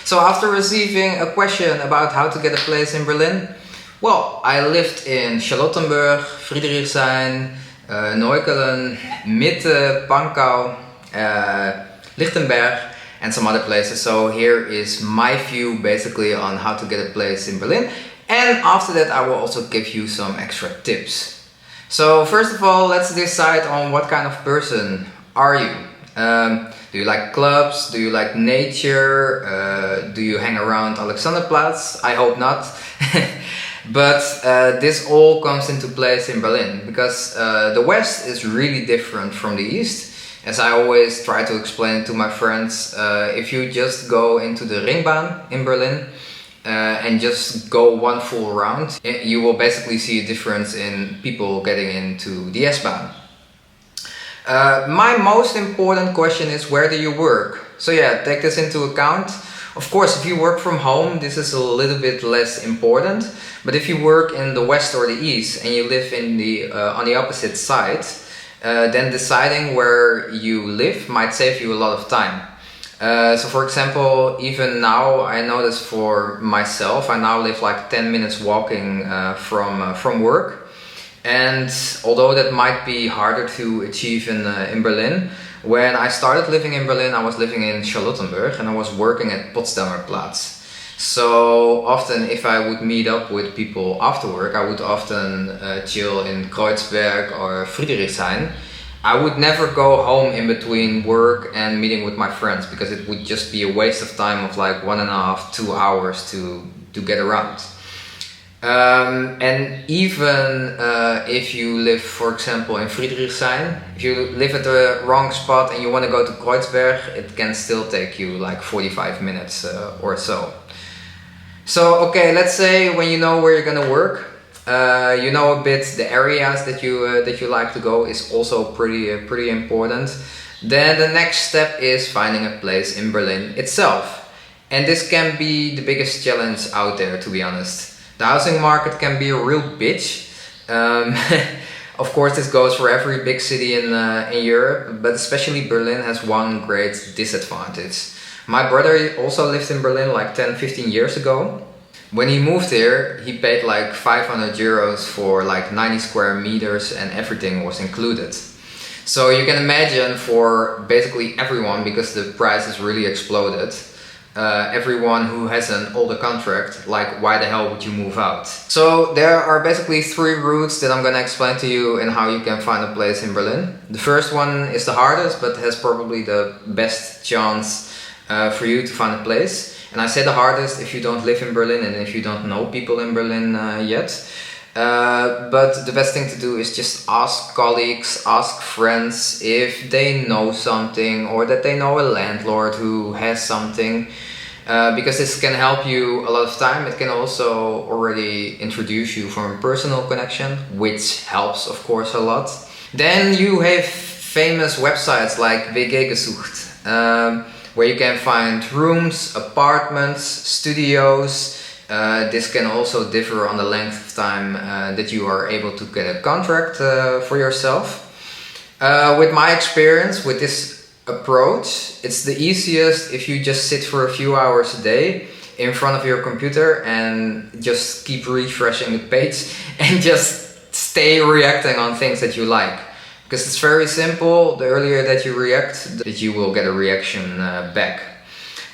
So after receiving a question about how to get a place in Berlin, well, I lived in Charlottenburg, Friedrichshain, Neukölln, Mitte, Pankow, Lichtenberg and some other places. So here is my view basically on how to get a place in Berlin. And after that I will also give you some extra tips. So first of all, let's decide on what kind of person are you. Do you like clubs? Do you like nature? Do you hang around Alexanderplatz? I hope not. But this all comes into place in Berlin because the West is really different from the East. As I always try to explain to my friends, if you just go into the Ringbahn in Berlin and just go one full round, you will basically see a difference in people getting into the S-Bahn. My most important question is, where do you work? So yeah, take this into account. Of course, if you work from home, this is a little bit less important. But if you work in the West or the East and you live in on the opposite side, then deciding where you live might save you a lot of time. So for example, even now I notice for myself, I now live like 10 minutes walking from work. And although that might be harder to achieve in Berlin, when I started living in Berlin, I was living in Charlottenburg and I was working at Potsdamer Platz. So often if I would meet up with people after work, I would often chill in Kreuzberg or Friedrichshain. I would never go home in between work and meeting with my friends because it would just be a waste of time of like 1.5 to 2 hours to get around. And even if you live, for example, in Friedrichshain, if you live at the wrong spot and you want to go to Kreuzberg, it can still take you like 45 minutes or so. So, okay, let's say when you know where you're gonna work, you know a bit the areas that you like to go is also pretty important. Then the next step is finding a place in Berlin itself, and this can be the biggest challenge out there, to be honest. The housing market can be a real bitch. Of course, this goes for every big city in Europe, but especially Berlin has one great disadvantage. My brother also lived in Berlin like 10-15 years ago. When he moved here, he paid like 500 euros for like 90 square meters and everything was included. So you can imagine for basically everyone, because the prices really exploded, everyone who has an older contract, like why the hell would you move out? So there are basically 3 routes that I'm gonna explain to you and how you can find a place in Berlin. The first one is the hardest, but has probably the best chance for you to find a place. And I say the hardest if you don't live in Berlin and if you don't know people in Berlin yet. But the best thing to do is just ask colleagues, ask friends if they know something or that they know a landlord who has something. Because this can help you a lot of time. It can also already introduce you from a personal connection, which helps of course a lot. Then you have famous websites like WG Gesucht, where you can find rooms, apartments, studios. This can also differ on the length of time that you are able to get a contract for yourself. With my experience with this approach, it's the easiest if you just sit for a few hours a day in front of your computer and just keep refreshing the page and just stay reacting on things that you like. Because it's very simple, the earlier that you react, that you will get a reaction back.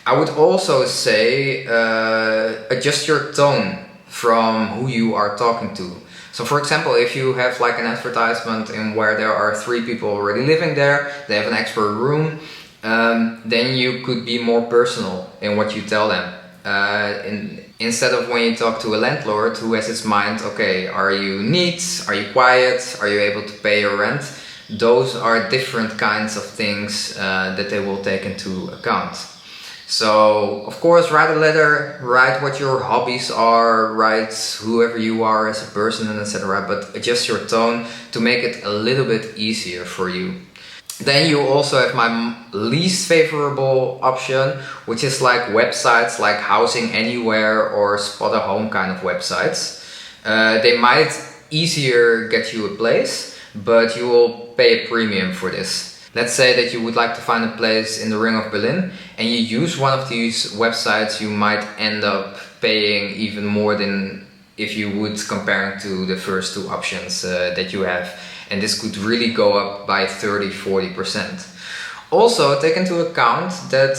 I would also say adjust your tone from who you are talking to. So for example, if you have like an advertisement in where there are 3 people already living there, they have an extra room, then you could be more personal in what you tell them. Instead of when you talk to a landlord who has its mind, okay, are you neat, are you quiet, are you able to pay your rent? Those are different kinds of things that they will take into account. So of course, write a letter, write what your hobbies are, write whoever you are as a person and etc. But adjust your tone to make it a little bit easier for you. Then you also have my least favorable option, which is like websites like Housing Anywhere or Spot a Home kind of websites. They might easier get you a place, but you will pay a premium for this. Let's say that you would like to find a place in the Ring of Berlin and you use one of these websites, you might end up paying even more than if you would compare to the first two options that you have. And this could really go up by 30-40%. Also, take into account that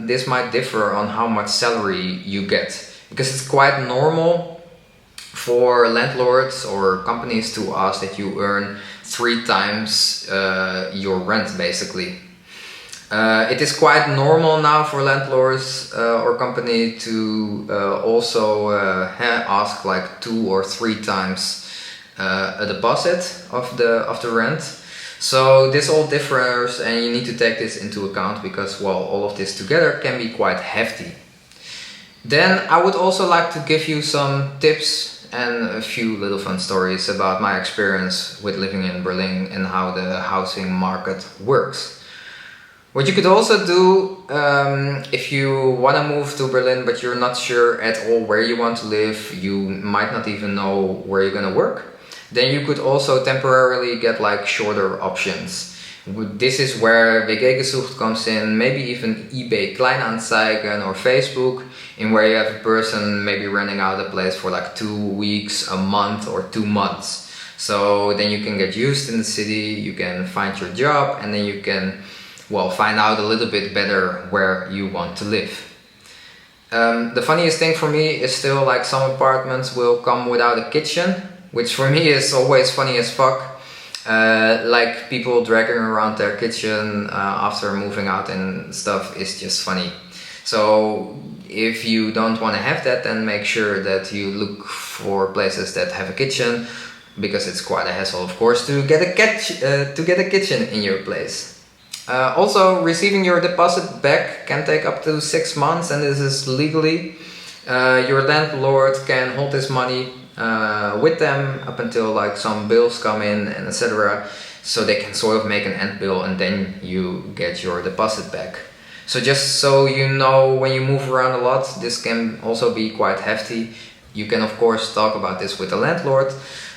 this might differ on how much salary you get, because it's quite normal for landlords or companies to ask that you earn 3 times your rent, basically. It is quite normal now for landlords or company to also ask like 2 or 3 times a deposit of the rent. So this all differs, and you need to take this into account because, well, all of this together can be quite hefty. Then I would also like to give you some tips and a few little fun stories about my experience with living in Berlin and how the housing market works. What you could also do if you want to move to Berlin but you're not sure at all where you want to live, you might not even know where you're gonna work, then you could also temporarily get like shorter options. This is where WG gesucht comes in, maybe even eBay Kleinanzeigen or Facebook, in where you have a person maybe renting out a place for like 2 weeks, a month or 2 months. So then you can get used in the city, you can find your job, and then you can, well, find out a little bit better where you want to live. The funniest thing for me is still like some apartments will come without a kitchen, which for me is always funny as fuck. Like people dragging around their kitchen after moving out and stuff is just funny. So if you don't want to have that, then make sure that you look for places that have a kitchen, because it's quite a hassle, of course, to get a kitchen in your place. Also, receiving your deposit back can take up to 6 months, and this is legally. Your landlord can hold this money with them up until like some bills come in and etc. So they can sort of make an end bill, and then you get your deposit back. So just so you know, when you move around a lot, this can also be quite hefty. You can of course talk about this with the landlord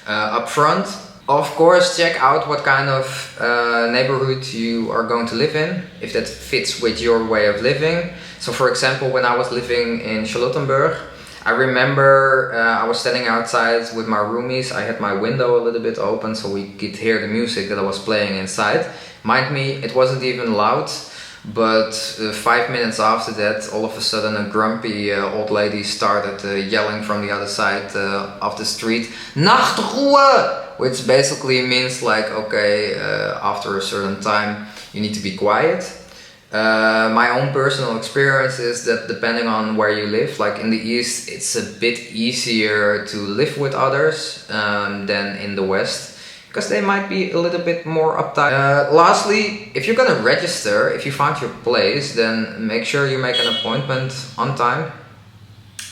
up front. Of course, check out what kind of neighborhood you are going to live in, if that fits with your way of living. So for example, when I was living in Charlottenburg, I remember I was standing outside with my roomies. I had my window a little bit open so we could hear the music that I was playing inside. Mind me, it wasn't even loud, but 5 minutes after that, all of a sudden a grumpy old lady started yelling from the other side of the street, "Nachtruhe!" which basically means like, okay, after a certain time you need to be quiet. My own personal experience is that depending on where you live, like in the East, it's a bit easier to live with others than in the West, because they might be a little bit more uptight. Lastly, if you're gonna register, if you found your place, then make sure you make an appointment on time.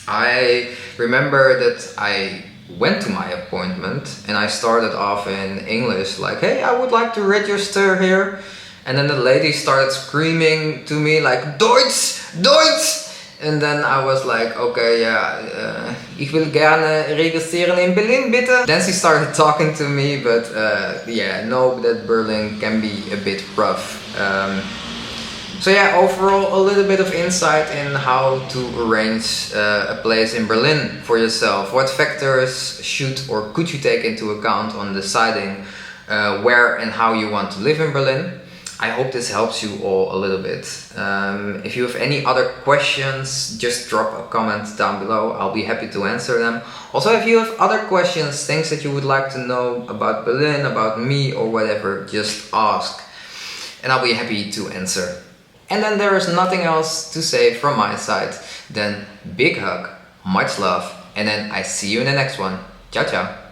I remember that I went to my appointment and I started off in English like, "Hey, I would like to register here." And then the lady started screaming to me like, "Deutsch! Deutsch!" And then I was like, okay, yeah, ich will gerne registrieren in Berlin, bitte. Then she started talking to me, but yeah, know that Berlin can be a bit rough. So yeah, overall a little bit of insight in how to arrange a place in Berlin for yourself. What factors should or could you take into account on deciding where and how you want to live in Berlin? I hope this helps you all a little bit. If you have any other questions, just drop a comment down below. I'll be happy to answer them. Also, if you have other questions, things that you would like to know about Berlin, about me or whatever, just ask and I'll be happy to answer. And then there is nothing else to say from my side than big hug, much love, and then I see you in the next one. Ciao, ciao.